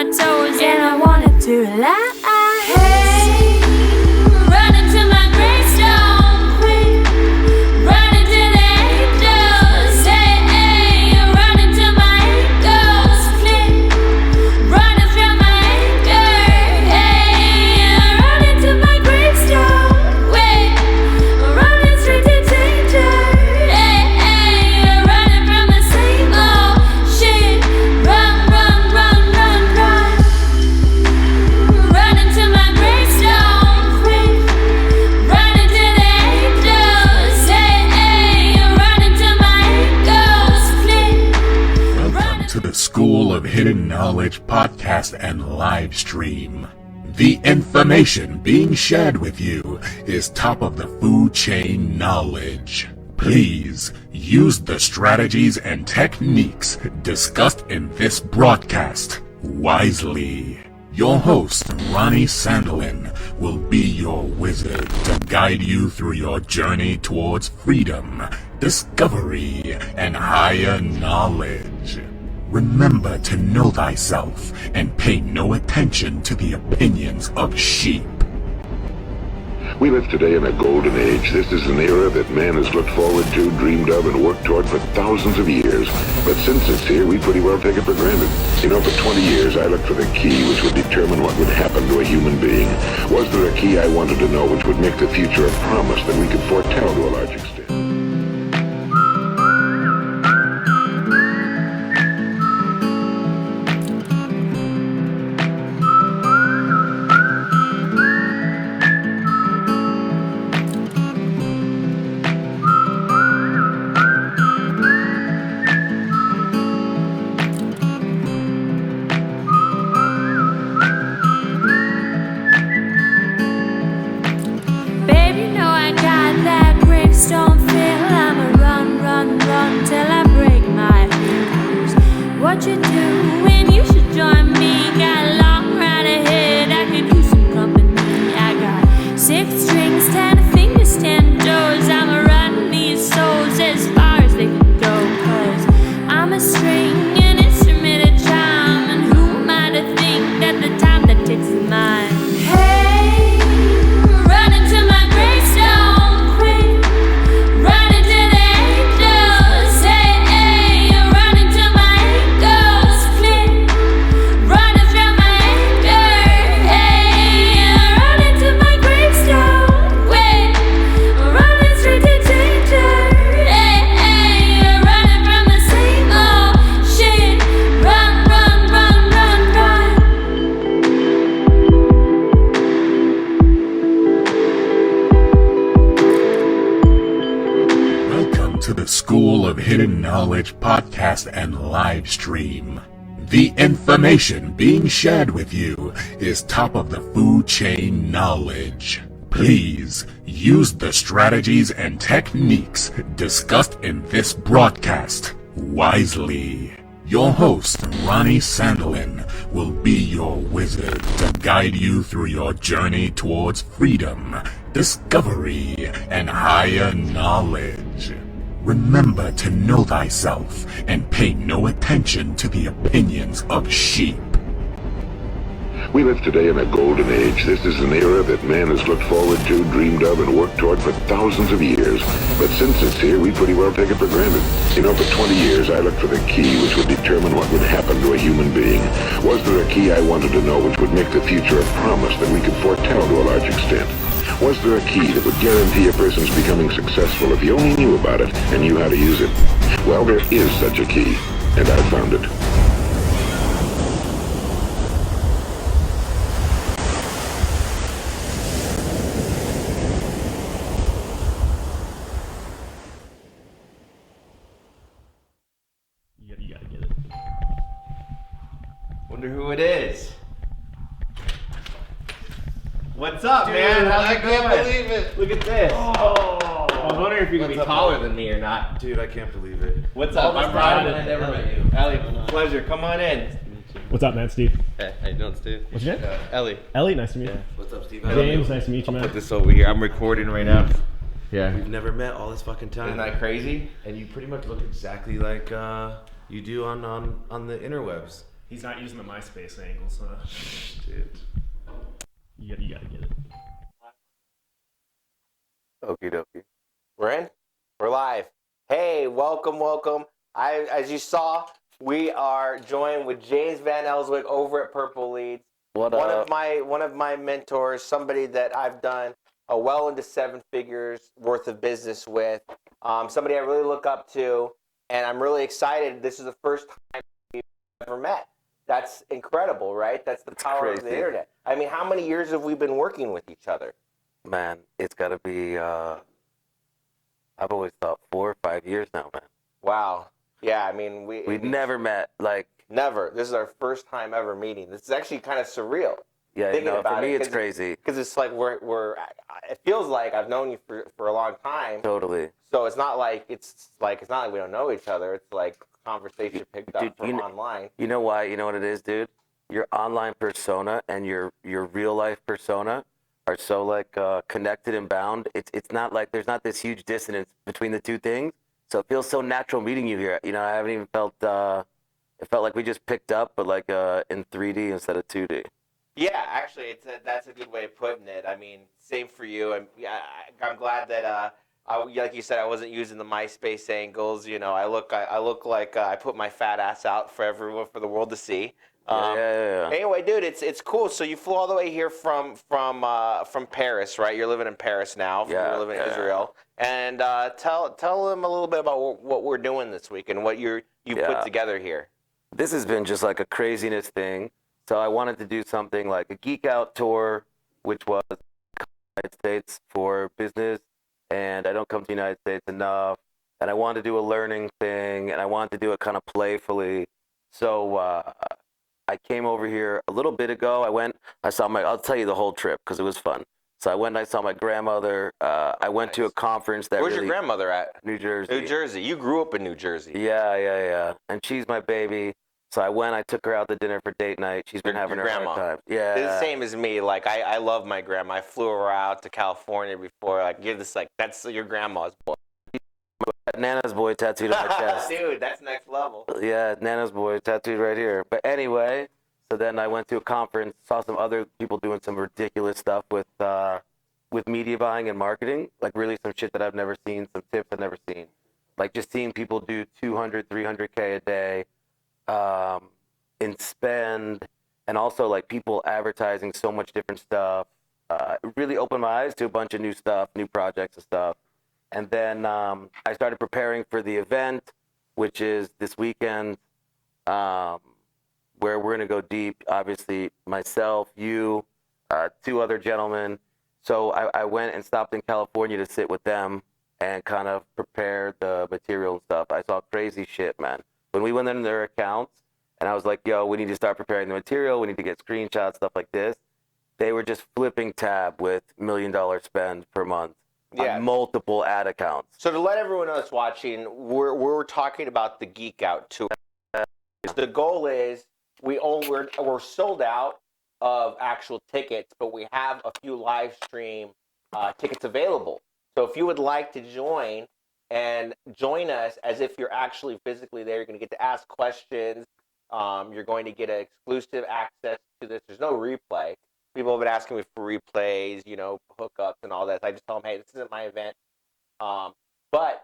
my toes, and I wanted to lie. Hey, running to my gravestone, quick, running to the angels. Hey, running to my angels, click, running from my anger. Hey, running to my gravestone, quick, running straight to danger. Hey, running from the same old shit. Run, run, run, run, run. Running to my gravestone, quick, running to the angels. Hey, running to my angels, click. Welcome to the School of Hidden Knowledge podcast and live stream. The information being shared with you is top of the food chain knowledge. Please use the strategies and techniques discussed in this broadcast wisely. Your host, Ronnie Sandelin, will be your wizard to guide you through your journey towards freedom, discovery, and higher knowledge. Remember to know thyself and pay no attention to the opinions of sheep. We live today in a golden age. This is an era that man has looked forward to, dreamed of, and worked toward for thousands of years. But since it's here, we pretty well take it for granted. You know, for 20 years, I looked for the key which would determine what would happen to a human being. Was there a key I wanted to know which would make the future a promise that we could foretell to a large extent? Baby, know I got that gravestone feel. I'ma run, run, run till I break my heels. What you doing? You should join me. Got a long ride ahead, I could use some company. I got 6 strings, 10 fingers, 10 toes. I'ma run these souls as far as they can go. 'Cause I'm a string, an instrument, a chime. And who am I to think that the time that ticks is mine? Hey, running to my gravestone, quick, running to the angels. Hey, running to my angels, click, running from my anger. Hey, running to my gravestone, quick, running straight to danger. Hey, running from the same old shit. Run, run, run, run, run. Welcome to the School of Hidden Knowledge podcast and live stream. The information being shared with you is top of the food chain knowledge. Please use the strategies and techniques discussed in this broadcast wisely. Your host, Ronnie Sandelin, will be your wizard to guide you through your journey towards freedom, discovery, and higher knowledge. Remember to know thyself and pay no attention to the opinions of sheep. We live today in a golden age. This is an era that man has looked forward to, dreamed of, and worked toward for thousands of years. But since it's here, we pretty well take it for granted. You know, for 20 years, I looked for the key which would determine what would happen to a human being. Was there a key I wanted to know which would make the future a promise that we could foretell to a large extent? Was there a key that would guarantee a person's becoming successful if he only knew about it and knew how to use it? Well, there is such a key, and I found it. You gotta get it. Wonder who it is. What's up, man? How's it going? I can't believe it. Look at this. Oh. I was wondering if you're gonna be What's up, taller man? than me or not. Dude, I can't believe it. What's up? I'm Brian. I never met you. Ellie, pleasure. Come on in. What's up, man? Steve. Hey, how you doing, Steve? What's your name? Ellie. Ellie, nice to meet you. What's up, Steve? James, nice to meet you, man. Put this over here. I'm recording right now. Yeah. We've never met all this fucking time. Isn't that crazy? And you pretty much look exactly like you do on the interwebs. He's not using the MySpace angle, so Dude. you gotta get it. Okie dokie. We're in? We're live. Hey, welcome. As you saw, we are joined with James Van Elswick over at Purple Leads. One of my mentors, somebody that I've done well into 7 figures worth of business with, somebody I really look up to, and I'm really excited. This is the first time we've ever met. That's incredible, right? That's the power of the internet. I mean, how many years have we been working with each other? Man, it's got to be, I've always thought 4 or 5 years now, man. Wow. Yeah, I mean, We've never met, like... Never. This is our first time ever meeting. This is actually kind of surreal. Yeah, for me it's crazy. Because it's like it feels like I've known you for a long time. Totally. So it's not like it's not like we don't know each other. It's like conversation picked up from online. You know why? You know what it is, dude? Your online persona and your real life persona are so like connected and bound. It's not like there's not this huge dissonance between the two things. So it feels so natural meeting you here. You know, I haven't even felt. It felt like we just picked up, but like in 3D instead of 2D. Yeah, actually, that's a good way of putting it. I mean, same for you. I'm glad that like you said, I wasn't using the MySpace angles. You know, I look like I put my fat ass out for everyone, for the world to see. Yeah. Anyway, dude, it's cool. So you flew all the way here from Paris, right? You're living in Paris now. You're living in Israel. And tell them a little bit about what we're doing this week and what you put together here. This has been just like a craziness thing. So I wanted to do something like a geek out tour, which was United States for business, and I don't come to the United States enough. And I wanted to do a learning thing, and I wanted to do it kind of playfully. So I came over here a little bit ago. I'll tell you the whole trip because it was fun. So I went and I saw my grandmother. I went to a conference that Where's your grandmother at? New Jersey. New Jersey. You grew up in New Jersey. Yeah. And she's my baby. So I took her out to dinner for date night. She's been having her hard time. Yeah. It's the same as me. Like, I love my grandma. I flew her out to California before. Like, that's your grandma's boy. Nana's boy tattooed on my chest. Dude, that's next level. Yeah, Nana's boy tattooed right here. But anyway, so then I went to a conference, saw some other people doing some ridiculous stuff with media buying and marketing. Like, really some shit that I've never seen, some tips I've never seen. Like, just seeing people do 200, 300K a day. In spend, and also like people advertising so much different stuff. It really opened my eyes to a bunch of new stuff, new projects and stuff. And then I started preparing for the event, which is this weekend, where we're going to go deep. Obviously, myself, you, 2 other gentlemen. So I went and stopped in California to sit with them and kind of prepare the material and stuff. I saw crazy shit, man. When we went in their accounts, and I was like, yo, we need to start preparing the material. We need to get screenshots, stuff like this. They were just flipping tab with $1 million spend per month on multiple ad accounts. So to let everyone else watching, we're talking about the Geek Out tour. The goal is we're sold out of actual tickets, but we have a few live stream tickets available. So if you would like to join us as if you're actually physically there, you're going to get to ask questions. You're going to get exclusive access to this. There's no replay. People have been asking me for replays, hookups and all that. So I just tell them, hey, this isn't my event. But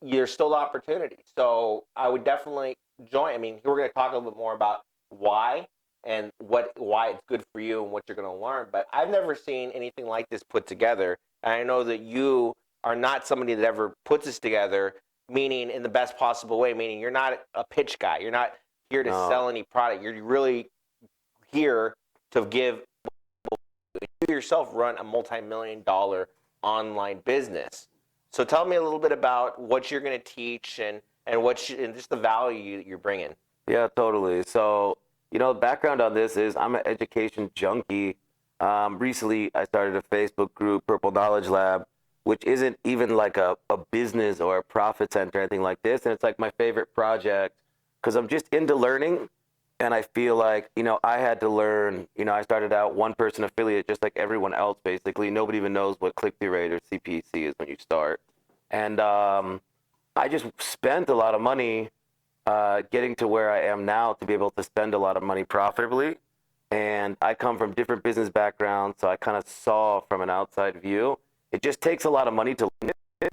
there's still opportunity. So I would definitely join. I mean, we're going to talk a little bit more about why and why it's good for you and what you're going to learn. But I've never seen anything like this put together. And I know that you are not somebody that ever puts this together, meaning in the best possible way, meaning you're not a pitch guy. You're not here to sell any product. You're really here to give. You yourself run a multi-million-dollar online business. So tell me a little bit about what you're going to teach and just the value you're bringing. Yeah, totally. So, the background on this is I'm an education junkie. Recently, I started a Facebook group, Purple Knowledge Lab, which isn't even like a business or a profit center or anything like this. And it's like my favorite project because I'm just into learning. And I feel like, I had to learn, I started out one-person affiliate just like everyone else, basically. Nobody even knows what click-through rate or CPC is when you start. And I just spent a lot of money getting to where I am now to be able to spend a lot of money profitably. And I come from different business backgrounds, so I kind of saw from an outside view. It just takes a lot of money to learn it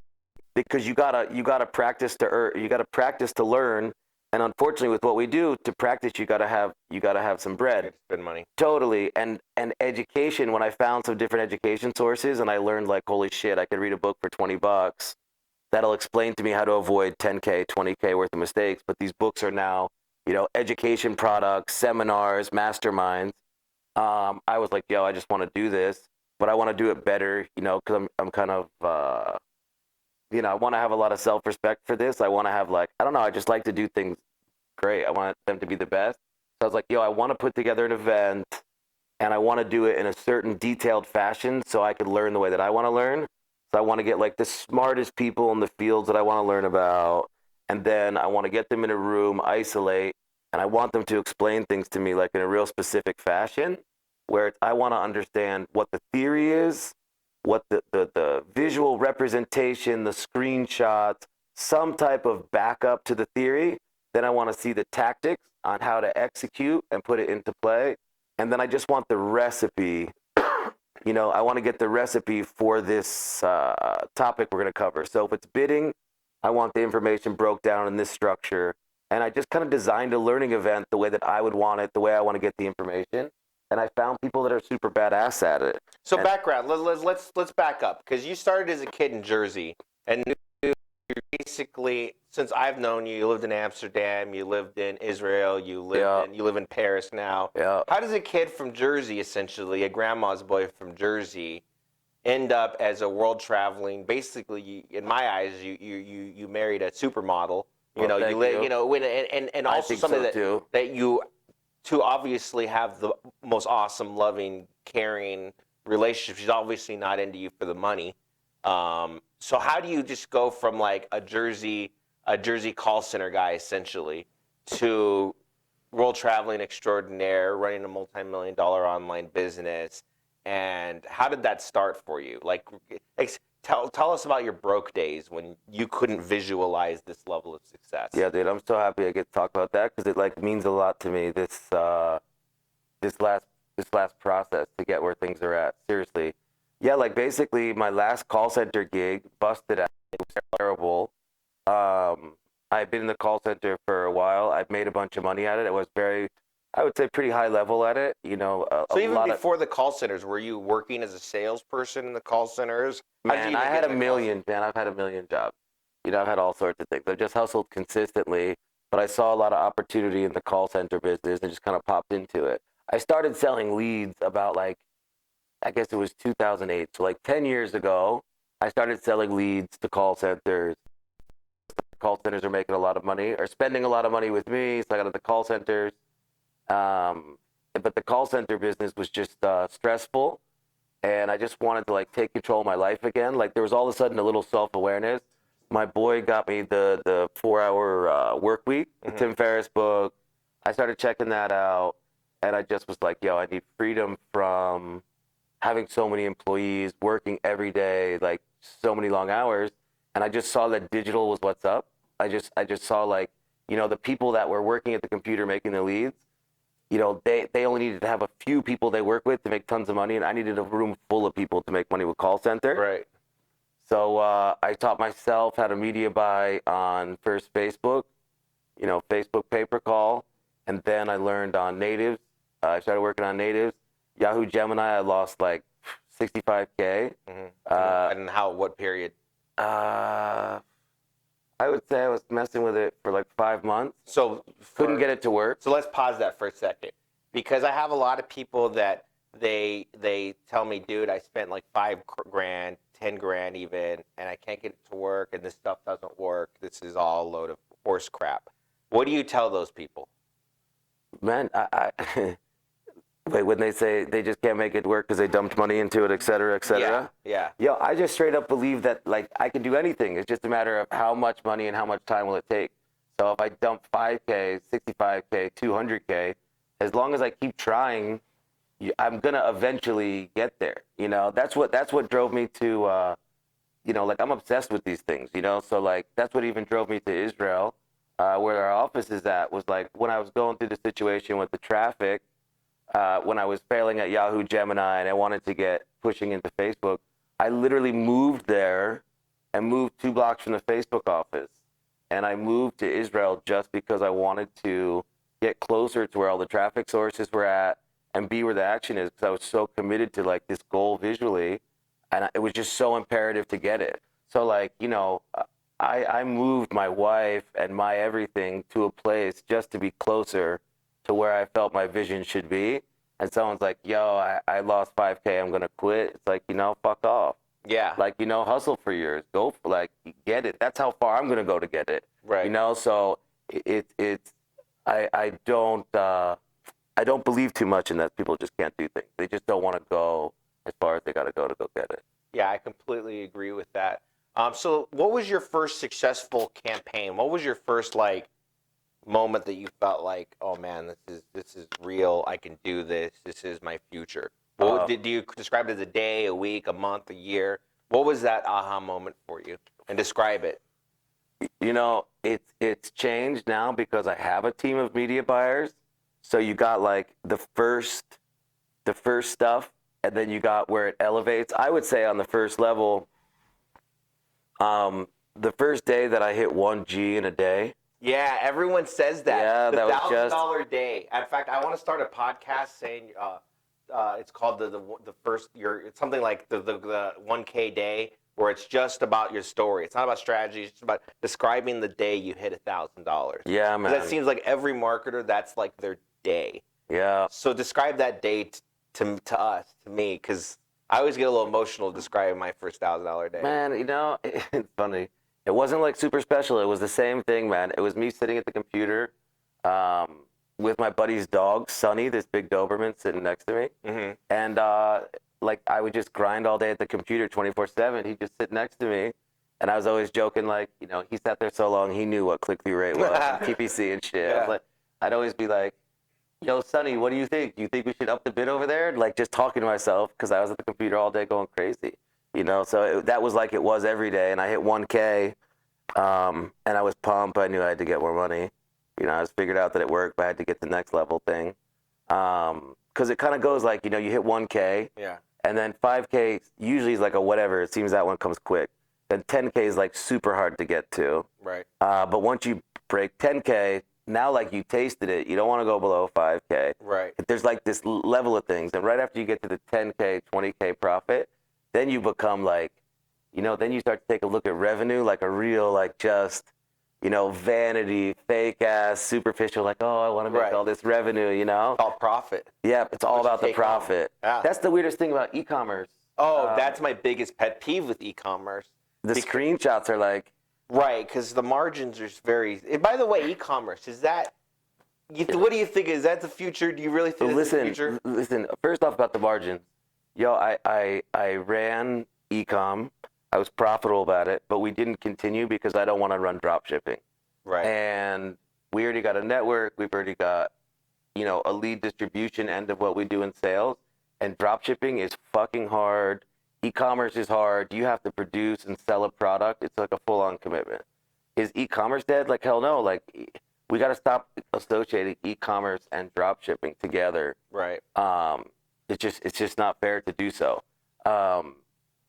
because you gotta practice to earn, you gotta practice to learn. And unfortunately, with what we do, to practice, you gotta have some bread. Spend money. Totally. And education. When I found some different education sources, and I learned like, holy shit, I could read a book for $20. That'll explain to me how to avoid 10K, 20K worth of mistakes. But these books are now, education products, seminars, masterminds. I was like, yo, I just want to do this, but I want to do it better, because I'm kind of, I want to have a lot of self-respect for this. I want to have I don't know, I just like to do things great. I want them to be the best. So I was like, yo, I want to put together an event, and I want to do it in a certain detailed fashion so I could learn the way that I want to learn. So I want to get the smartest people in the fields that I want to learn about. And then I want to get them in a room, isolate, and I want them to explain things to me in a real specific fashion where I want to understand what the theory is, what the visual representation, the screenshots, some type of backup to the theory. Then I want to see the tactics on how to execute and put it into play. And then I just want the recipe. I want to get the recipe for this topic we're going to cover. So if it's bidding, I want the information broke down in this structure. And I just kind of designed a learning event the way that I would want it, the way I want to get the information. And I found people that are super badass at it. So background, let's back up, because you started as a kid in Jersey, and you're basically, since I've known you, you lived in Amsterdam, you lived in Israel, you live in Paris now. Yeah. How does a kid from Jersey, essentially a grandma's boy from Jersey, end up as a world traveling? Basically, in my eyes, you married a supermodel. And also something that you to obviously have the most awesome, loving, caring relationship. She's obviously not into you for the money. So how do you just go from a Jersey call center guy essentially to world traveling extraordinaire, running a multi-million-dollar online business? And how did that start for you? Tell us about your broke days when you couldn't visualize this level of success. Yeah, dude, I'm so happy I get to talk about that because it means a lot to me. This last process to get where things are at. Seriously, yeah. Basically, my last call center gig busted out. It was terrible. I've been in the call center for a while. I've made a bunch of money at it. It was I would say pretty high level at it. So even before the call centers, were you working as a salesperson in the call centers? Man, I had a million. Man, I've had a million jobs. I've had all sorts of things. I've just hustled consistently, but I saw a lot of opportunity in the call center business and just kind of popped into it. I started selling leads about I guess it was 2008. So 10 years ago, I started selling leads to call centers. Call centers are making a lot of money or spending a lot of money with me. So I got into the call centers. But the call center business was just stressful, and I just wanted to take control of my life again. There was all of a sudden a little self-awareness. My boy got me the 4-hour work week, the Tim Ferriss book. I started checking that out, and I just was like, yo, I need freedom from having so many employees working every day, so many long hours. And I just saw that digital was what's up. I just saw the people that were working at the computer making the leads, they only needed to have a few people they work with to make tons of money, and I needed a room full of people to make money with call center. Right. So I taught myself how to media buy on first Facebook, Facebook pay-per-call, and then I learned on natives. I started working on natives. Yahoo Gemini, I lost 65K. And what period? I would say I was messing with it for 5 months. So couldn't get it to work. So let's pause that for a second, because I have a lot of people that they tell me, dude, I spent $5,000, $10,000 even, and I can't get it to work, and this stuff doesn't work. This is all a load of horse crap. What do you tell those people? Man, when they say they just can't make it work because they dumped money into it, et cetera, et cetera. Yeah. Yo, I just straight up believe that I can do anything. It's just a matter of how much money and how much time will it take. So if I dump 5K, 65K, 200K, as long as I keep trying, I'm gonna eventually get there. That's what drove me to, I'm obsessed with these things. So that's what even drove me to Israel. where our office is at, was like when I was going through the situation with the traffic, when I was failing at Yahoo Gemini and I wanted to get pushing into Facebook, I literally moved there and moved 2 blocks from the Facebook office. And I moved to Israel just because I wanted to get closer to where all the traffic sources were at and be where the action is, because I was so committed to like this goal visually, and it was just so imperative to get it. So like, you know, I moved my wife and my everything to a place just to be closer to where I felt my vision should be. And someone's like, yo, I lost 5K, I'm gonna quit. It's like, you know, fuck off. Yeah. Like, you know, hustle for yours. Go for, like, get it. That's how far I'm gonna go to get it. Right. You know, so I don't believe too much in that people just can't do things. They just don't want to go as far as they got to go get it. Yeah, I completely agree with that. So what was your first successful campaign? What was your first like moment that you felt like, oh man, this is real. I can do this. This is my future. Do you describe it as a day, a week, a month, a year? What was that aha moment for you? And describe it. You know, it's changed now because I have a team of media buyers. So you got like the first stuff, and then you got where it elevates. I would say on the first level, the first day that I hit 1G in a day. Yeah, everyone says that. Yeah, the that was just $1,000 day. In fact, I want to start a podcast saying it's called the first. It's something like the 1K day, where it's just about your story. It's not about strategy. It's just about describing the day you hit $1,000. Yeah, man. That seems like every marketer, that's like their day. Yeah. So describe that day to us, to me, because I always get a little emotional describing my first $1,000 day. Man, you know, it's funny. It wasn't like super special. It was the same thing, man. It was me sitting at the computer with my buddy's dog, Sonny, this big Doberman, sitting next to me. Mm-hmm. And like I would just grind all day at the computer 24/7. He'd just sit next to me. And I was always joking, like, you know, he sat there so long, he knew what click-through rate was, and PPC and shit. Yeah. I'd always be like, yo, Sonny, what do you think? Do you think we should up the bid over there? Like, just talking to myself, because I was at the computer all day going crazy. You know, so that was like it was every day. And I hit 1K, and I was pumped. I knew I had to get more money. You know, I was figured out that it worked, but I had to get the next level thing. Because it kind of goes like, you know, you hit 1K. Yeah. And then 5K usually is like a whatever. It seems that one comes quick. Then 10K is like super hard to get to. Right. But once you break 10K, now like you tasted it, you don't want to go below 5K. Right. There's like this level of things. And right after you get to the 10K, 20K profit, then you become like, you know, then you start to take a look at revenue, like a real, like just, you know, vanity, fake ass, superficial, like, oh, I want to make all this revenue, you know? It's all profit. Yeah, it's all about the profit. Yeah. That's the weirdest thing about e-commerce. Oh, that's my biggest pet peeve with e-commerce. The screenshots are like... Right, because the margins are very... And by the way, e-commerce, is that... what do you think? Is that the future? Do you really think it's the future? Listen, first off about the margins. Yo, I ran e-com. I was profitable about it, but we didn't continue because I don't want to run drop shipping. Right. And we already got a network. We've already got, you know, a lead distribution end of what we do in sales. And drop shipping is fucking hard. E-commerce is hard. You have to produce and sell a product. It's like a full-on commitment. Is e-commerce dead? Like, hell no. Like, we got to stop associating e-commerce and drop shipping together. Right. It's just not fair to do so.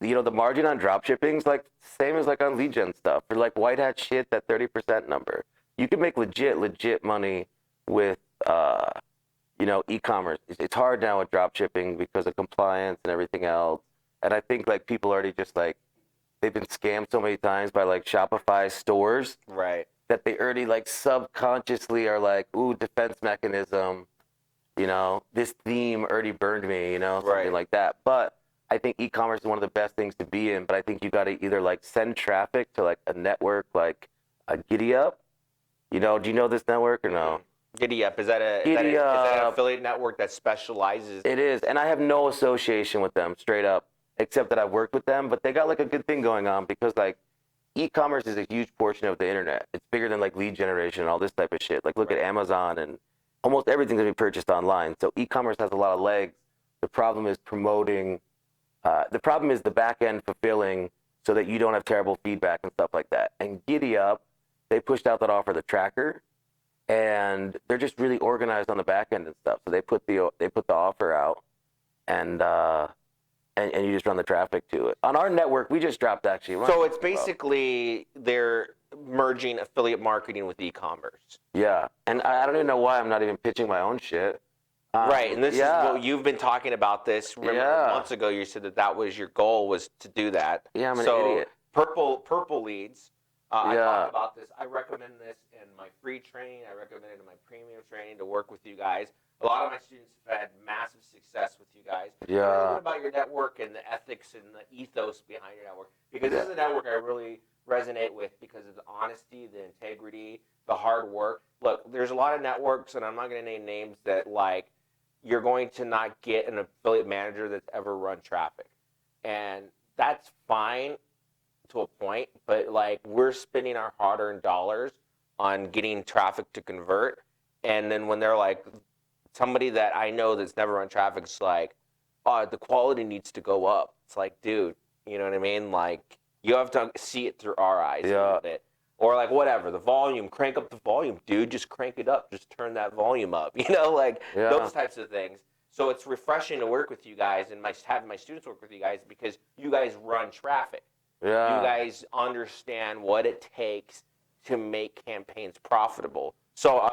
You know, the margin on drop shipping is like same as like on lead gen stuff. For like white hat shit, that 30% number. You can make legit money with, you know, e-commerce. It's hard now with drop shipping because of compliance and everything else. And I think like people already just like, they've been scammed so many times by like Shopify stores. Right. That they already like subconsciously are like, ooh, defense mechanism. You know, this theme already burned me, you know, something like that. But I think e-commerce is one of the best things to be in, but I think you got to either like send traffic to like a network like a GiddyUp. You know, do you know this network or no? GiddyUp, is that an affiliate network that specializes? It is, and I have no association with them, straight up, except that I've worked with them, but they got like a good thing going on because like e-commerce is a huge portion of the internet. It's bigger than like lead generation and all this type of shit. Like look at Amazon and almost everything can be purchased online. So e-commerce has a lot of legs. The problem is promoting. The problem is the back end fulfilling so that you don't have terrible feedback and stuff like that. And GiddyUp they pushed out that offer, the tracker, and they're just really organized on the back end and stuff. So they put the offer out, and you just run the traffic to it. On our network, we just dropped actually. So it's basically they're merging affiliate marketing with e-commerce. Yeah, and I don't even know why I'm not even pitching my own shit. Right, and this is what you've been talking about this. Remember months ago you said that was your goal, was to do that. Yeah, I'm an idiot. Purple leads. I talk about this. I recommend this in my free training. I recommend it in my premium training to work with you guys. A lot of my students have had massive success with you guys. Yeah. What about your network and the ethics and the ethos behind your network? Because this is a network I really resonate with because of the honesty, the integrity, the hard work. Look, there's a lot of networks, and I'm not going to name names, that like you're going to not get an affiliate manager that's ever run traffic. And that's fine to a point, but like we're spending our hard-earned dollars on getting traffic to convert. And then when they're like, somebody that I know that's never run traffic is like, oh, the quality needs to go up. It's like, dude, you know what I mean? Like, you have to see it through our eyes a little bit. Or like, whatever, the volume, crank up the volume, dude, just crank it up. Just turn that volume up, you know, like those types of things. So it's refreshing to work with you guys and having my students work with you guys because you guys run traffic. Yeah. You guys understand what it takes to make campaigns profitable. So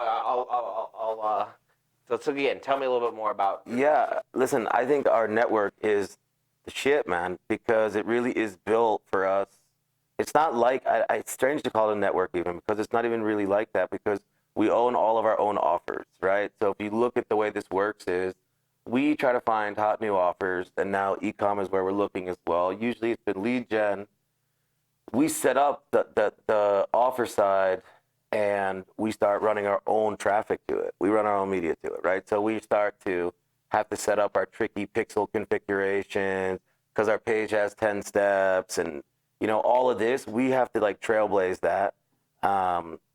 so again, tell me a little bit more about. Yeah, listen, I think our network is the shit, man, because it really is built for us. It's not like, it's strange to call it a network even, because it's not even really like that, because we own all of our own offers, right? So if you look at the way this works is, we try to find hot new offers, and now e-com is where we're looking as well. Usually it's been lead gen. We set up the offer side, and we start running our own traffic to it. We run our own media to it, right? So we start to have to set up our tricky pixel configurations because our page has 10 steps, and you know, all of this, we have to like trailblaze that.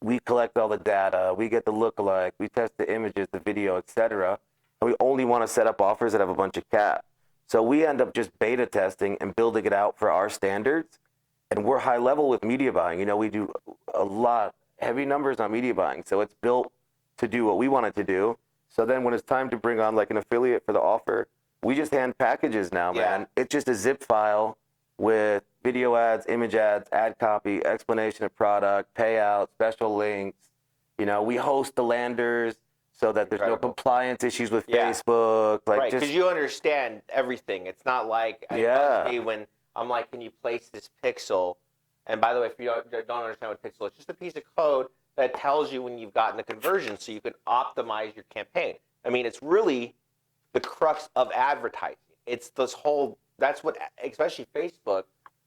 We collect all the data, we get the lookalike, we test the images, the video, etc. And we only want to set up offers that have a bunch of cap. So we end up just beta testing and building it out for our standards. And we're high level with media buying. You know, we do a lot, heavy numbers on media buying. So it's built to do what we want it to do. So then when it's time to bring on like an affiliate for the offer, we just hand packages now, man. It's just a zip file with video ads, image ads, ad copy, explanation of product, payout, special links. You know, we host the landers so that there's no compliance issues with Facebook. Like, right, because you understand everything. It's not like when I'm like, can you place this pixel? And by the way, if you don't understand what pixel is, it's just a piece of code that tells you when you've gotten the conversion so you can optimize your campaign. I mean, it's really the crux of advertising. It's this whole, that's what, especially Facebook,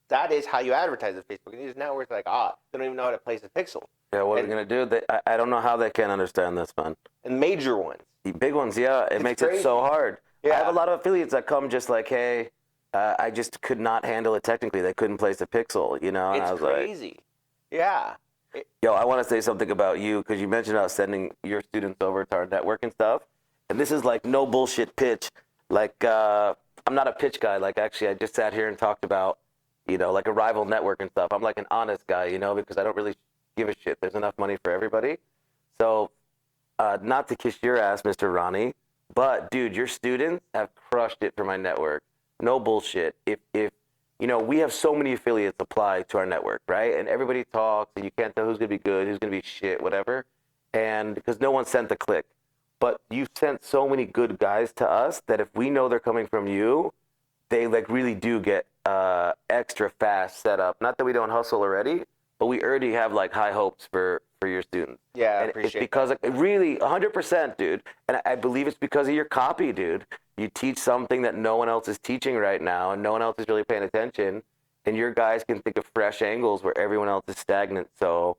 that is how you advertise at Facebook. And these networks are like, they don't even know how to place a pixel. Yeah, what are we going to do? I don't know how they can't understand this, man. And major ones. The big ones, it makes it so hard. Yeah. I have a lot of affiliates that come just like, hey, I just could not handle it technically. They couldn't place a pixel, you know? And it's I was crazy. Yeah. Yo, I want to say something about you because you mentioned about sending your students over to our network and stuff. And this is like no bullshit pitch. Like, I'm not a pitch guy. Like, actually, I just sat here and talked about, you know, like a rival network and stuff. I'm like an honest guy, you know, because I don't really give a shit. There's enough money for everybody. So, not to kiss your ass, Mr. Ronnie, but, dude, your students have crushed it for my network. No bullshit. If you know, we have so many affiliates apply to our network, right? And everybody talks, and you can't tell who's going to be good, who's going to be shit, whatever. And because no one sent the click. But you've sent so many good guys to us that if we know they're coming from you, they like really do get extra fast setup. Not that we don't hustle already, but we already have like high hopes for your students. Yeah, I and appreciate it's because really 100%, dude. And I believe it's because of your copy, dude. You teach something that no one else is teaching right now, and no one else is really paying attention. And your guys can think of fresh angles where everyone else is stagnant. So,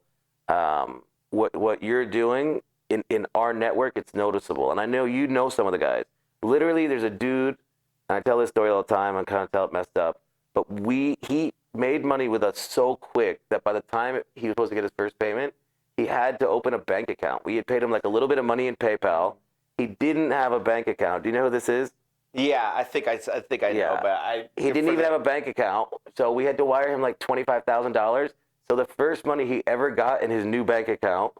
what you're doing in our network, it's noticeable. And I know you know some of the guys. Literally, there's a dude, and I tell this story all the time. I kind of tell it messed up, but he made money with us so quick that by the time he was supposed to get his first payment, he had to open a bank account. We had paid him like a little bit of money in PayPal. He didn't have a bank account. Do you know who this is? Yeah, I think I know, but he didn't even have a bank account, so we had to wire him like $25,000 So the first money he ever got in his new bank account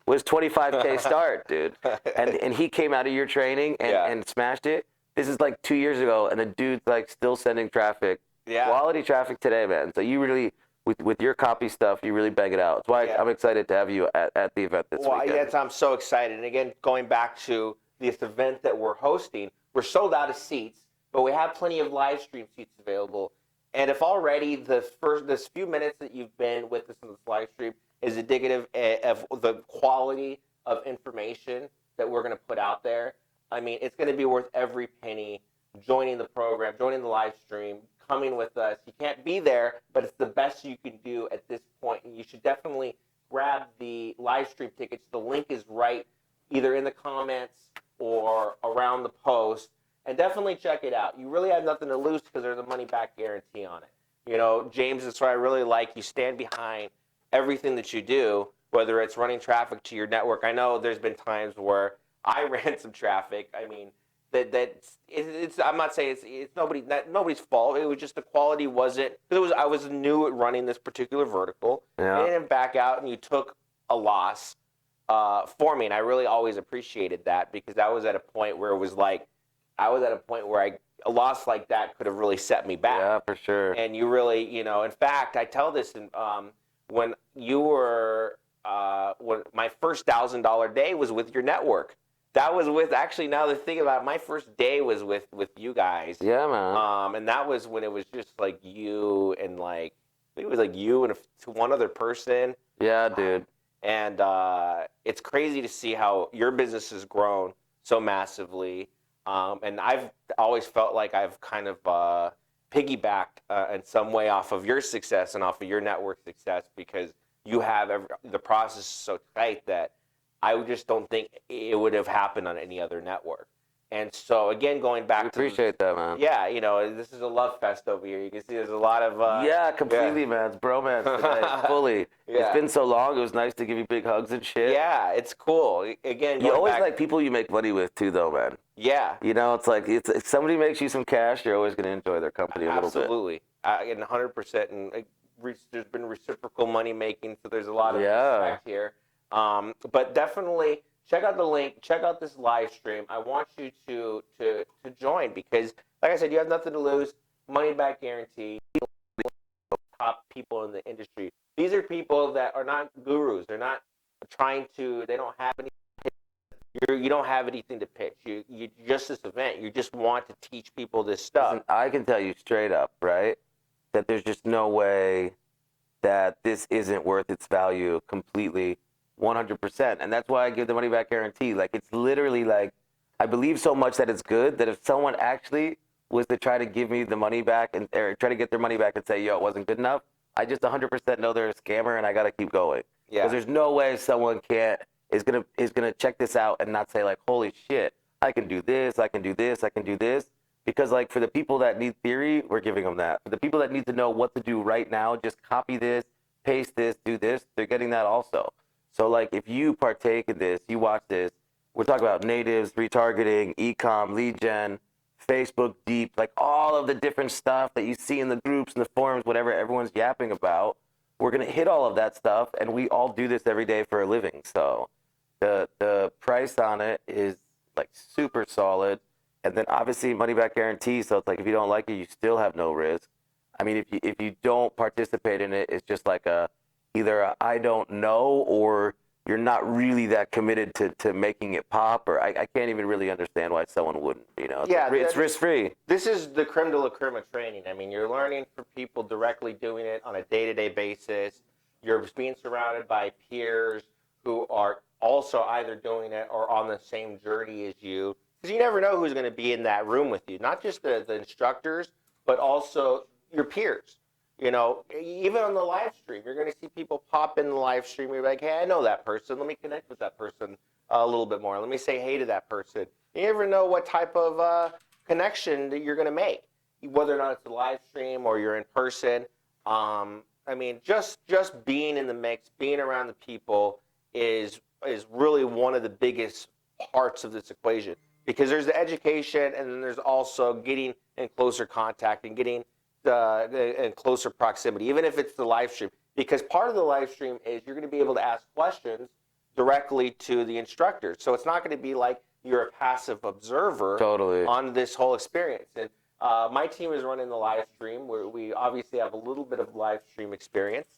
was $25K start, dude. And he came out of your training and smashed it. This is like 2 years ago, and the dude's like still sending traffic, quality traffic today, man. So you really, with your copy stuff, you really bang it out. That's why I'm excited to have you at the event this weekend. Yes, I'm so excited. And again, going back to this event that we're hosting, we're sold out of seats, but we have plenty of live stream seats available. And if already this few minutes that you've been with us in this live stream is indicative of the quality of information that we're going to put out there, I mean, it's going to be worth every penny joining the program, joining the live stream, coming with us. You can't be there, but it's the best you can do at this point. And you should definitely grab the live stream tickets. The link is right either in the comments or around the post. And definitely check it out. You really have nothing to lose because there's a money-back guarantee on it. You know, James, that's what I really like. You stand behind everything that you do, whether it's running traffic to your network. I know there's been times where I ran some traffic. I mean, I'm not saying it's nobody's fault. It was just the quality wasn't. I was new at running this particular vertical. Yeah. I didn't back out, and you took a loss for me, and I really always appreciated that because I was at a point where it was like. A loss like that could have really set me back. Yeah, for sure. And you really, in fact, I tell this when you were, when my first $1,000 day was with your network. That was actually, now that I think about it, my first day was with you guys. Yeah, man. And that was when it was just like you and I think it was like you and one other person. Yeah, dude. And it's crazy to see how your business has grown so massively. And I've always felt like I've kind of piggybacked in some way off of your success and off of your network success because you have the process is so tight that I just don't think it would have happened on any other network. And so, again, going back to... appreciate that, man. Yeah, this is a love fest over here. You can see there's a lot of... yeah, completely, man. It's bromance today, fully. Yeah. It's been so long. It was nice to give you big hugs and shit. Yeah, it's cool. Again, you always like people you make money with, too, though, man. Yeah. It's like if somebody makes you some cash, you're always going to enjoy their company a little bit. Absolutely. And 100%. And there's been reciprocal money making, so there's a lot of respect here. But definitely... check out the link. Check out this live stream. I want you to join because, like I said, you have nothing to lose. Money back guarantee. Top people in the industry. These are people that are not gurus. They're not trying to. They don't have any. You don't have anything to pitch. You just this event. You just want to teach people this stuff. Listen, I can tell you straight up, right, that there's just no way that this isn't worth its value completely. 100%, and that's why I give the money back guarantee. Like, it's literally like, I believe so much that it's good that if someone actually was to try to give me the money back or try to get their money back and say, yo, it wasn't good enough, I just 100% know they're a scammer and I gotta keep going. Yeah. Because there's no way someone is gonna check this out and not say like, holy shit, I can do this, I can do this, I can do this. Because like for the people that need theory, we're giving them that. For the people that need to know what to do right now, just copy this, paste this, do this, they're getting that also. So, like, if you partake in this, you watch this, we're talking about natives, retargeting, e-com, lead gen, Facebook deep, like all of the different stuff that you see in the groups and the forums, whatever everyone's yapping about. We're going to hit all of that stuff, and we all do this every day for a living. So the price on it is, like, super solid. And then, obviously, money-back guarantee. So, it's like, if you don't like it, you still have no risk. I mean, if you don't participate in it, it's just like either I don't know or you're not really that committed to making it pop, or I can't even really understand why someone wouldn't, It's risk-free. This is the creme de la creme of training. I mean, you're learning from people directly doing it on a day-to-day basis. You're being surrounded by peers who are also either doing it or on the same journey as you. Because you never know who's going to be in that room with you, not just the instructors, but also your peers. Even on the live stream, you're going to see people pop in the live stream. You're like, hey, I know that person. Let me connect with that person a little bit more. Let me say hey to that person. You never know what type of connection that you're going to make, whether or not it's a live stream or you're in person. I mean, just being in the mix, being around the people is really one of the biggest parts of this equation. Because there's the education, and then there's also getting in closer contact and getting in closer proximity. Even if it's the live stream, because part of the live stream is you're going to be able to ask questions directly to the instructors. So it's not going to be like you're a passive observer on this whole experience. And my team is running the live stream where we obviously have a little bit of live stream experience.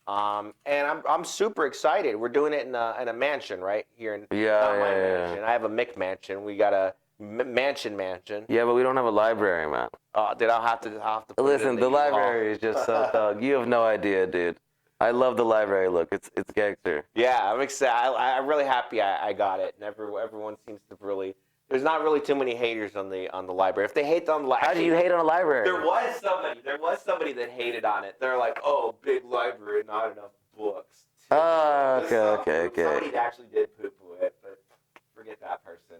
And I'm super excited. We're doing it in a mansion right here in mansion. I have a McMansion. We got a mansion. Yeah, but we don't have a library, man. Then I'll have to put Listen, it in the library is just so dog. You have no idea, dude. I love the library look. It's gangster. Yeah, I'm excited. I'm really happy I got it, and everyone seems to really. There's not really too many haters on the library. If they hate on the library, how do you hate on a library? There was somebody that hated on it. They're like, oh, big library, not enough books. Okay. Somebody actually did poo-poo it, but forget that person.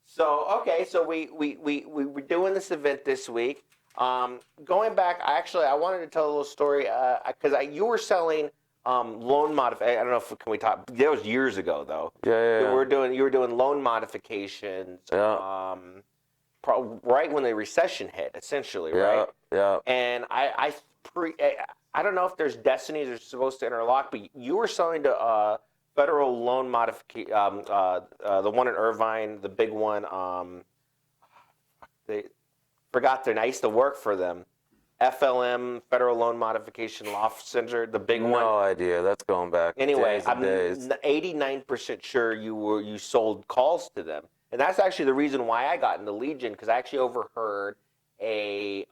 So we're doing this event this week. Going back, I wanted to tell a little story because you were selling loan modification. I don't know if can we talk. That was years ago though. Yeah. You were doing loan modifications. Yeah. Right when the recession hit, essentially, right? Yeah. And I don't know if there's destinies are supposed to interlock, but you were selling to federal loan modification. The one in Irvine, the big one. They forgot their name. I used to work for them. FLM, Federal Loan Modification Law Center, the big one. No idea. That's going back. Anyway, days and days. I'm 89% sure you sold calls to them, and that's actually the reason why I got into Legion, because I actually overheard a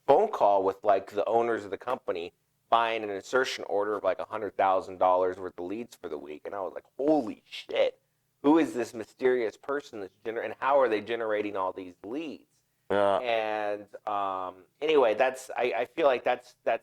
phone call with like the owners of the company buying an insertion order of like $100,000 worth of leads for the week, and I was like, holy shit, who is this mysterious person that's and how are they generating all these leads? Yeah. And anyway, I feel like that's that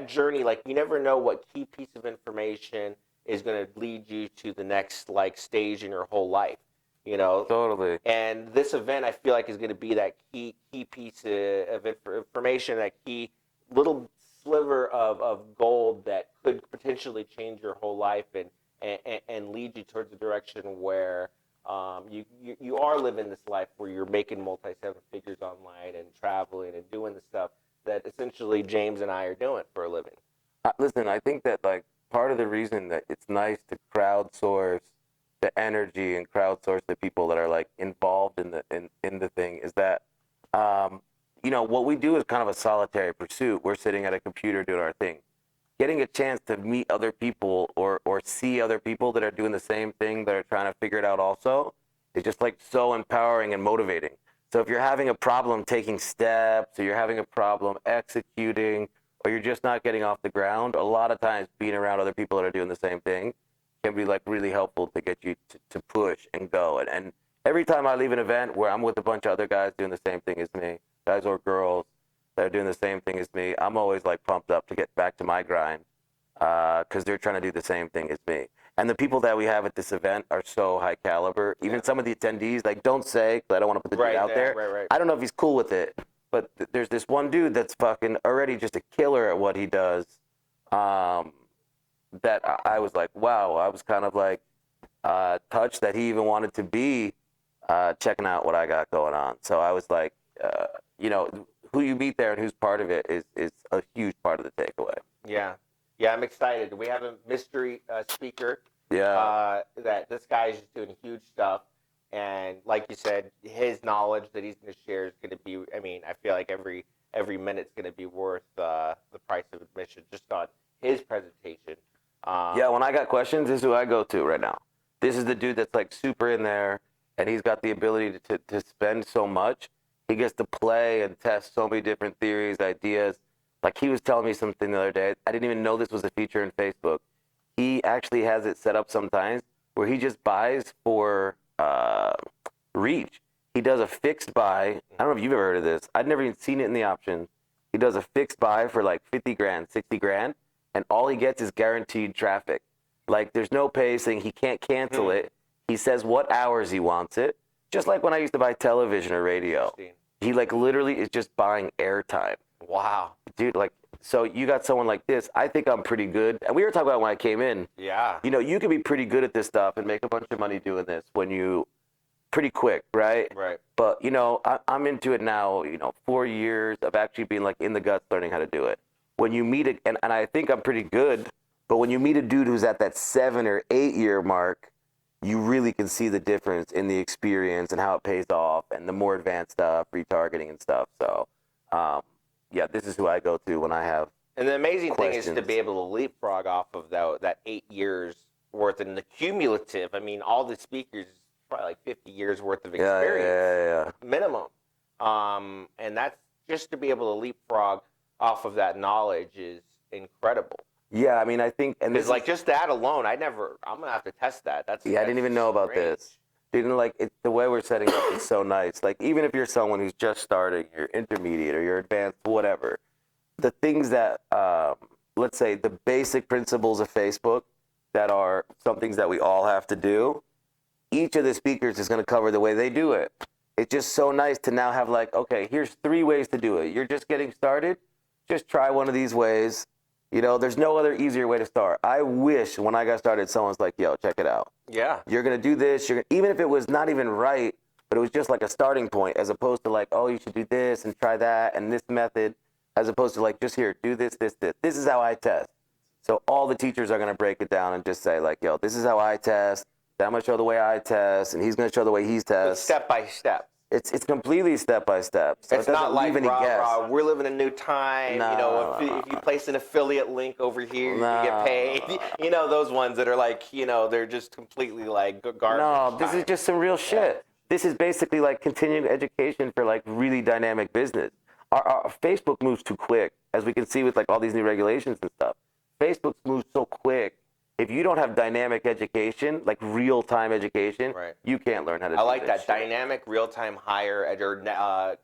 journey. Like you never know what key piece of information is going to lead you to the next like stage in your whole life. You know. Totally. And this event, I feel like, is going to be that key piece of information, that key little sliver of gold that could potentially change your whole life and lead you towards a direction where. You are living this life where you're making multi-seven figures online and traveling and doing the stuff that essentially James and I are doing for a living. Listen, I think that like part of the reason that it's nice to crowdsource the energy and crowdsource the people that are like involved in the thing is that what we do is kind of a solitary pursuit. We're sitting at a computer doing our thing. Getting a chance to meet other people or see other people that are doing the same thing, that are trying to figure it out also, is just like so empowering and motivating. So if you're having a problem taking steps, or you're having a problem executing, or you're just not getting off the ground, a lot of times being around other people that are doing the same thing can be like really helpful to get you to push and go. And every time I leave an event where I'm with a bunch of other guys doing the same thing as me, guys or girls, that are doing the same thing as me, I'm always like pumped up to get back to my grind because they're trying to do the same thing as me. And the people that we have at this event are so high caliber. Even some of the attendees, like don't say, because I don't want to put the dude out there. Right. I don't know if he's cool with it, but there's this one dude that's fucking already just a killer at what he does. That I was like, wow. I was kind of like touched that he even wanted to be checking out what I got going on. So I was like, who you meet there and who's part of it is a huge part of the takeaway. Yeah, I'm excited. We have a mystery speaker. Yeah. That this guy is just doing huge stuff, and like you said, his knowledge that he's going to share is going to be. I mean, I feel like every minute's going to be worth the price of admission just on his presentation. When I got questions, this is who I go to right now. This is the dude that's like super in there, and he's got the ability to spend so much. He gets to play and test so many different theories, ideas. Like he was telling me something the other day. I didn't even know this was a feature in Facebook. He actually has it set up sometimes where he just buys for reach. He does a fixed buy. I don't know if you've ever heard of this. I'd never even seen it in the options. He does a fixed buy for like 50 grand, 60 grand, and all he gets is guaranteed traffic. Like there's no pay saying he can't cancel it. He says what hours he wants it. Just like when I used to buy television or radio. He like literally is just buying airtime. Wow. Dude, like, so you got someone like this. I think I'm pretty good. And we were talking about when I came in. Yeah. You can be pretty good at this stuff and make a bunch of money doing this when you pretty quick, right? Right. But, I'm into it now, 4 years of actually being like in the guts learning how to do it. when you meet and I think I'm pretty good, but when you meet a dude who's at that 7 or 8 year mark, you really can see the difference in the experience and how it pays off and the more advanced stuff, retargeting and stuff. So, yeah, this is who I go to when I have. And the amazing thing is to questions. be able to leapfrog off of that 8 years worth and the cumulative. I mean, all the speakers, probably like 50 years worth of experience, minimum. And that's just to be able to leapfrog off of that knowledge is incredible. Yeah, I mean, I think, and It's like just that alone, I'm gonna have to test that. I didn't even know about this. Didn't like it, the way we're setting up is so nice. Like, even if you're someone who's just starting, you're intermediate or you're advanced, whatever, the things that, let's say, the basic principles of Facebook that are some things that we all have to do, each of the speakers is going to cover the way they do it. It's just so nice to now have like, okay, here's 3 ways to do it. You're just getting started. Just try one of these ways. You know, there's no other easier way to start. I wish when I got started, someone's like, yo, check it out. Yeah. You're going to do this. Even if it was not even right, but it was just like a starting point as opposed to like, oh, you should do this and try that and this method, as opposed to like, just here, do this, this, this. This is how I test. So all the teachers are going to break it down and just say like, yo, this is how I test. I'm going to show the way I test, and he's going to show the way he tests. Step by step. It's completely step by step. So it's not like any guess. We're living in a new time. No, you know, if you place an affiliate link over here, you get paid. You know, those ones that are like, you know, they're just completely like garbage. No, this is just some real shit. Yeah. This is basically like continuing education for like really dynamic business. Our Facebook moves too quick, as we can see with like all these new regulations and stuff. Facebook moves so quick. If you don't have dynamic education, like real-time education, you can't learn how to do I like that. Shit. Dynamic, real-time, higher, or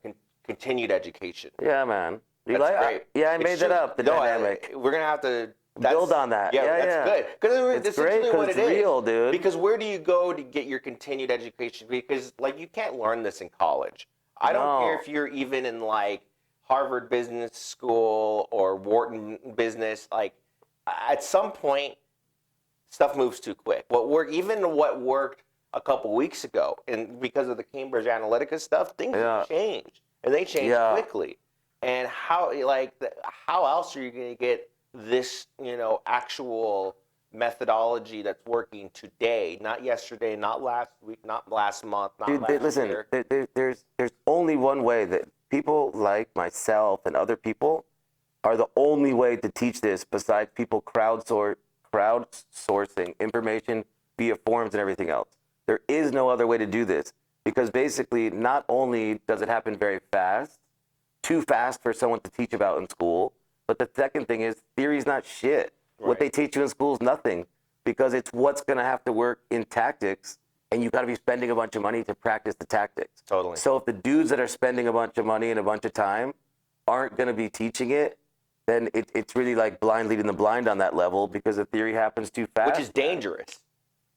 continued education. Yeah, man. That's great. I made that up, the dynamic. We're going to have to build on that. Yeah, that's good. Because it's great what it's it real, is. Dude. Because where do you go to get your continued education? Because, like, you can't learn this in college. I don't care if you're even in, like, Harvard Business School or Wharton Business. Like, at some point, stuff moves too quick. What worked a couple weeks ago, and because of the Cambridge Analytica stuff, things have changed, and they changed quickly. And how else are you going to get this, you know, actual methodology that's working today, not yesterday, not last week, not last month, not last year? There's only one way that people like myself and other people are the only way to teach this besides people crowdsourcing information via forums and everything else. There is no other way to do this because basically not only does it happen very fast, too fast for someone to teach about in school, but the second thing is theory's not shit. Right. What they teach you in school is nothing because it's what's going to have to work in tactics, and you've got to be spending a bunch of money to practice the tactics. Totally. So if the dudes that are spending a bunch of money and a bunch of time aren't going to be teaching it, then it's really like blind leading the blind on that level because the theory happens too fast. Which is dangerous.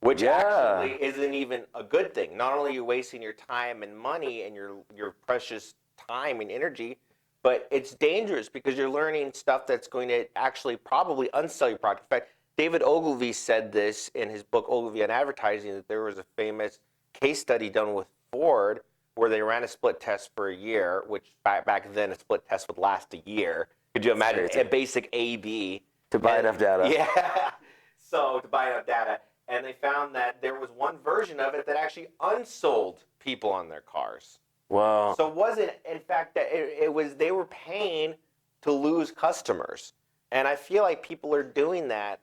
Which actually isn't even a good thing. Not only are you wasting your time and money and your precious time and energy, but it's dangerous because you're learning stuff that's going to actually probably unsell your product. In fact, David Ogilvy said this in his book, Ogilvy on Advertising, that there was a famous case study done with Ford where they ran a split test for a year, which back then a split test would last a year. Could you imagine a basic A/B? To buy enough data. Yeah. So to buy enough data. And they found that there was one version of it that actually unsold people on their cars. Wow. So it wasn't, in fact, that it was they were paying to lose customers. And I feel like people are doing that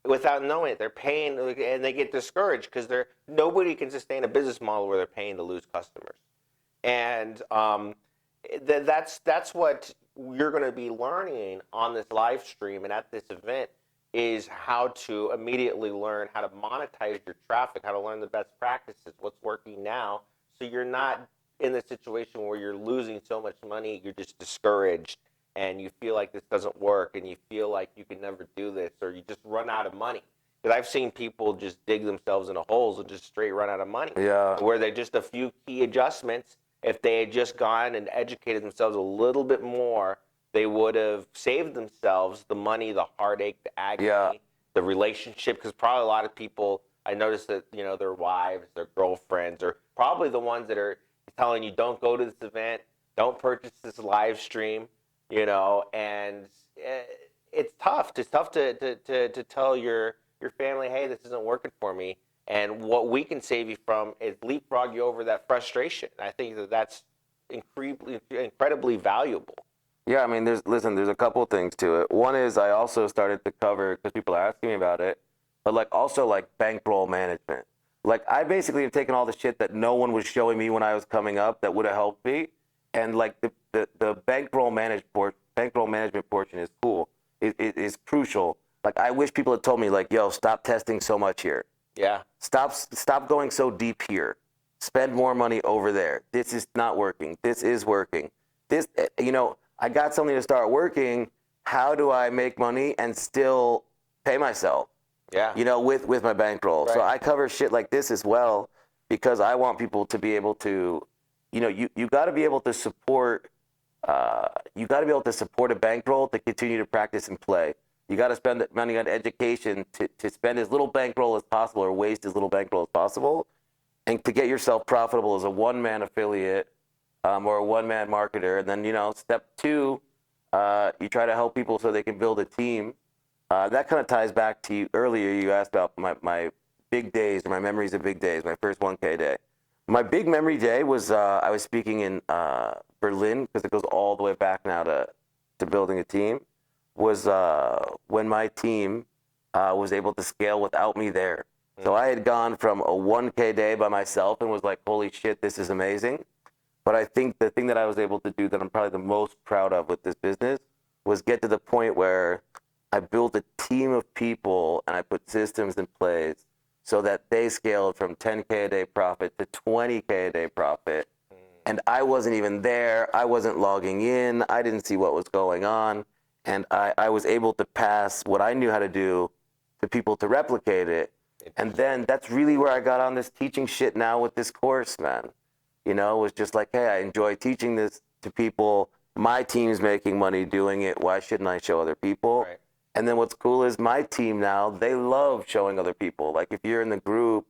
without knowing it. They're paying, and they get discouraged because nobody can sustain a business model where they're paying to lose customers. And that's what you're going to be learning on this live stream and at this event is how to immediately learn how to monetize your traffic, how to learn the best practices, what's working now, so you're not in the situation where you're losing so much money, you're just discouraged, and you feel like this doesn't work, and you feel like you can never do this, or you just run out of money. Because I've seen people just dig themselves into holes and just straight run out of money. Yeah. Where they're just a few key adjustments. If they had just gone and educated themselves a little bit more, they would have saved themselves the money, the heartache, the agony, the relationship. Because probably a lot of people, I noticed that, you know, their wives, their girlfriends, are probably the ones that are telling you, don't go to this event, don't purchase this live stream. and it's tough. It's tough to tell your family, hey, this isn't working for me. And what we can save you from is leapfrog you over that frustration. I think that's incredibly valuable. Yeah, I mean, there's a couple of things to it. One is I also started to cover, because people are asking me about it, but also bankroll management. Like, I basically have taken all the shit that no one was showing me when I was coming up that would have helped me, and like the bankroll management portion is cool. It is crucial. Like, I wish people had told me, like, yo, stop testing so much here. Yeah. Stop going so deep here. Spend more money over there. This is not working. This is working. This, I got something to start working. How do I make money and still pay myself? Yeah. With my bankroll. Right. So I cover shit like this as well, because I want people to be able to, you got to be able to support. You got to be able to support a bankroll to continue to practice and play. You got to spend money on education to spend as little bankroll as possible or waste as little bankroll as possible, and to get yourself profitable as a one-man affiliate or a one-man marketer. And then, step two, you try to help people so they can build a team. That kind of ties back to you earlier. You asked about my big days or my memories of big days, my first 1K day. My big memory day was I was speaking in Berlin, because it goes all the way back now to building a team, was when my team was able to scale without me there. So I had gone from a 1K day by myself and was like, holy shit, this is amazing. But I think the thing that I was able to do that I'm probably the most proud of with this business was get to the point where I built a team of people and I put systems in place so that they scaled from 10K a day profit to 20K a day profit. And I wasn't even there. I wasn't logging in. I didn't see what was going on. And I was able to pass what I knew how to do to people to replicate it. And then that's really where I got on this teaching shit now with this course, man. It was just like, hey, I enjoy teaching this to people. My team's making money doing it. Why shouldn't I show other people? Right. And then what's cool is my team now, they love showing other people. Like, if you're in the group,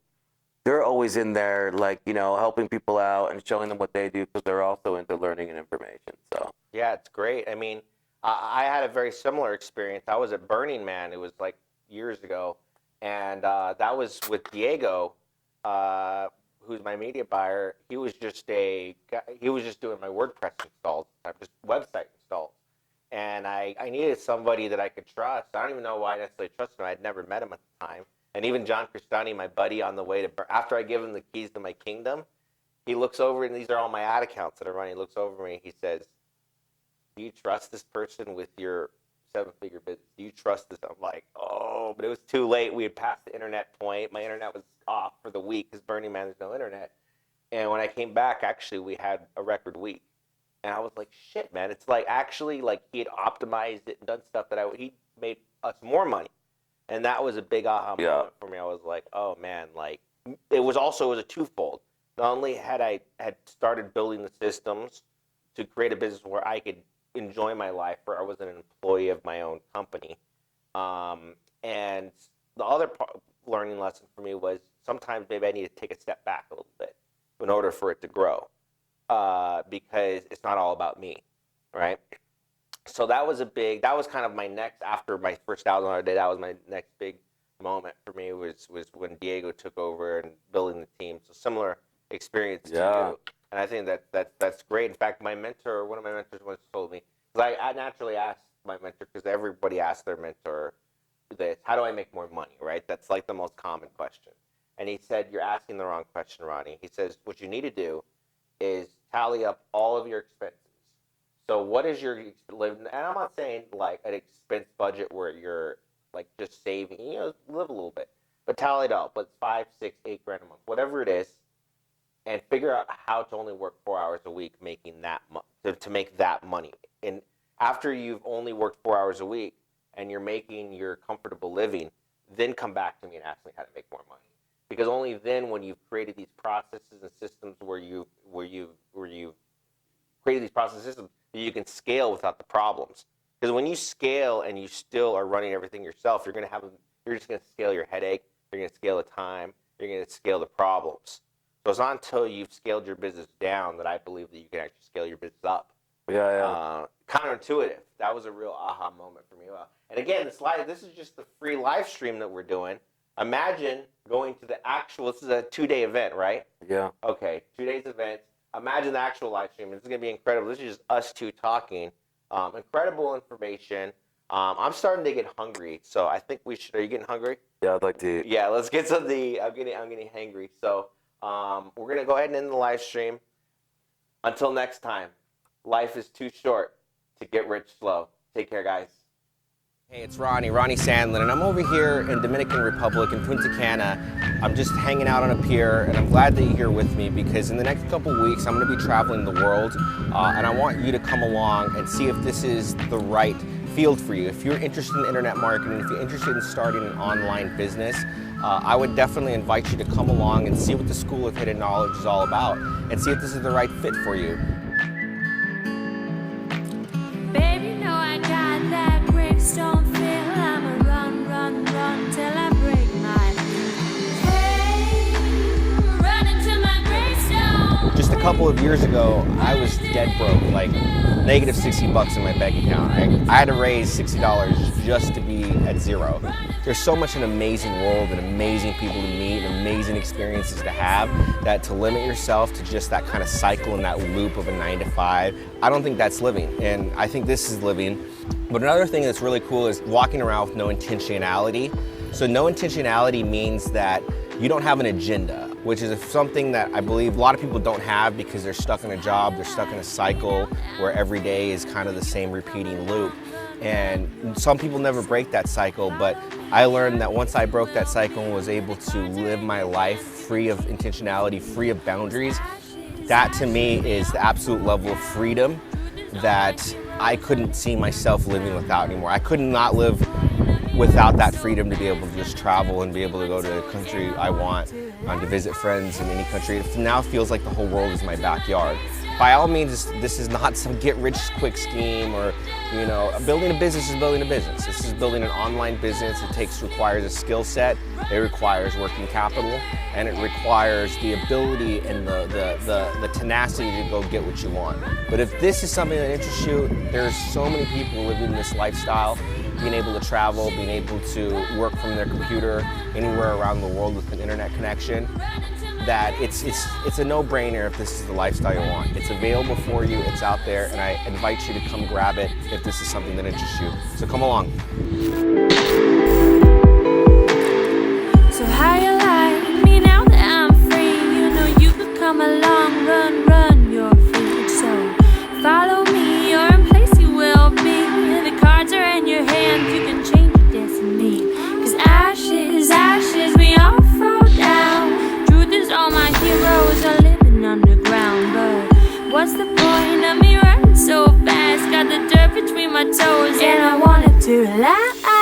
they're always in there, like, helping people out and showing them what they do, because they're also into learning and information. So Yeah, it's great. I mean, I had a very similar experience. I was at Burning Man. It was like years ago. And that was with Diego, who's my media buyer. He was just doing my WordPress installs, just website installs. And I needed somebody that I could trust. I don't even know why I necessarily trust him. I'd never met him at the time. And even John Cristani, my buddy, on the way after I give him the keys to my kingdom, he looks over, and these are all my ad accounts that are running. He looks over me, he says, do you trust this person with your 7-figure business? Do you trust this? I'm like, oh, but it was too late. We had passed the internet point. My internet was off for the week because Burning Man, there's no internet. And when I came back, actually, we had a record week. And I was like, shit, man. It's like, actually, like, he had optimized it and done stuff he made us more money. And that was a big aha moment for me. I was like, oh, man, like, it was a twofold. Not only had I started building the systems to create a business where I could enjoy my life, where I was an employee of my own company. And the other learning lesson for me was sometimes maybe I need to take a step back a little bit in order for it to grow, because it's not all about me, right? So that was kind of my next, after my first $1,000 day, that was my next big moment for me was when Diego took over and building the team. So similar experience to you. And I think that's great. In fact, one of my mentors once told me, because I naturally asked my mentor, because everybody asks their mentor this, how do I make more money, right? That's like the most common question. And he said, you're asking the wrong question, Ronnie. He says, what you need to do is tally up all of your expenses. So what is your living? And I'm not saying like an expense budget where you're like just saving, live a little bit, but tally it up. But $5, $6, $8 grand a month, whatever it is, and figure out how to only work 4 hours a week, making that to make that money. And after you've only worked 4 hours a week and you're making your comfortable living, then come back to me and ask me how to make more money. Because only then, when you've created these processes and systems where you've created these processes and systems, you can scale without the problems. Because when you scale and you still are running everything yourself, you're just going to scale your headache, you're going to scale the time, you're going to scale the problems. So it's not until you've scaled your business down that I believe that you can actually scale your business up. Counterintuitive. That was a real aha moment for me. And again, this is just the free live stream that we're doing. Imagine going to the actual, this is a 2-day event, right? Yeah. Okay, 2 days event. Imagine the actual live stream. This is going to be incredible. This is just us two talking. Incredible information. I'm starting to get hungry, so I think we should. Are you getting hungry? Yeah, I'd like to eat. Yeah, let's get something. I'm getting hangry. So we're going to go ahead and end the live stream. Until next time, life is too short to get rich slow. Take care, guys. Hey, it's Ronnie Sandlin, and I'm over here in Dominican Republic in Punta Cana. I'm just hanging out on a pier, and I'm glad that you're here with me because in the next couple weeks, I'm going to be traveling the world, and I want you to come along and see if this is the right field for you. If you're interested in internet marketing, if you're interested in starting an online business, I would definitely invite you to come along and see what the School of Hidden Knowledge is all about, and see if this is the right fit for you. Baby, know I got that gravestone feel. I'ma run till I break my hey, run into my gravestone. Just a couple of years ago, I was dead broke, like negative $60 in my bank account. I had to raise $60 just to be at zero. There's so much an amazing world and amazing people to meet and amazing experiences to have that to limit yourself to just that kind of cycle and that loop of a 9 to 5, I don't think that's living, and I think this is living. But another thing that's really cool is walking around with no intentionality. So no intentionality means that you don't have an agenda, which is something that I believe a lot of people don't have because they're stuck in a job, they're stuck in a cycle where every day is kind of the same repeating loop. And some people never break that cycle, but I learned that once I broke that cycle and was able to live my life free of intentionality, free of boundaries, that to me is the absolute level of freedom that I couldn't see myself living without anymore. I could not live without that freedom to be able to just travel and be able to go to the country I want, to visit friends in any country. It now feels like the whole world is my backyard. By all means, this is not some get-rich-quick scheme or, building a business is building a business. This is building an online business. It requires a skill set, it requires working capital, and it requires the ability and the tenacity to go get what you want. But if this is something that interests you, there's so many people living this lifestyle, being able to travel, being able to work from their computer anywhere around the world with an internet connection, that it's a no-brainer if this is the lifestyle you want. It's available for you, it's out there, and I invite you to come grab it if this is something that interests you. So come along. So how you like me now that I'm free? You know you could come along, run your feet. So follow me, you're in place you will be. The cards are in your hands, you can change your destiny. 'Cause ashes, we all fall down. All my heroes are living underground, but what's the point of me running so fast? Got the dirt between my toes and I wanted to lie.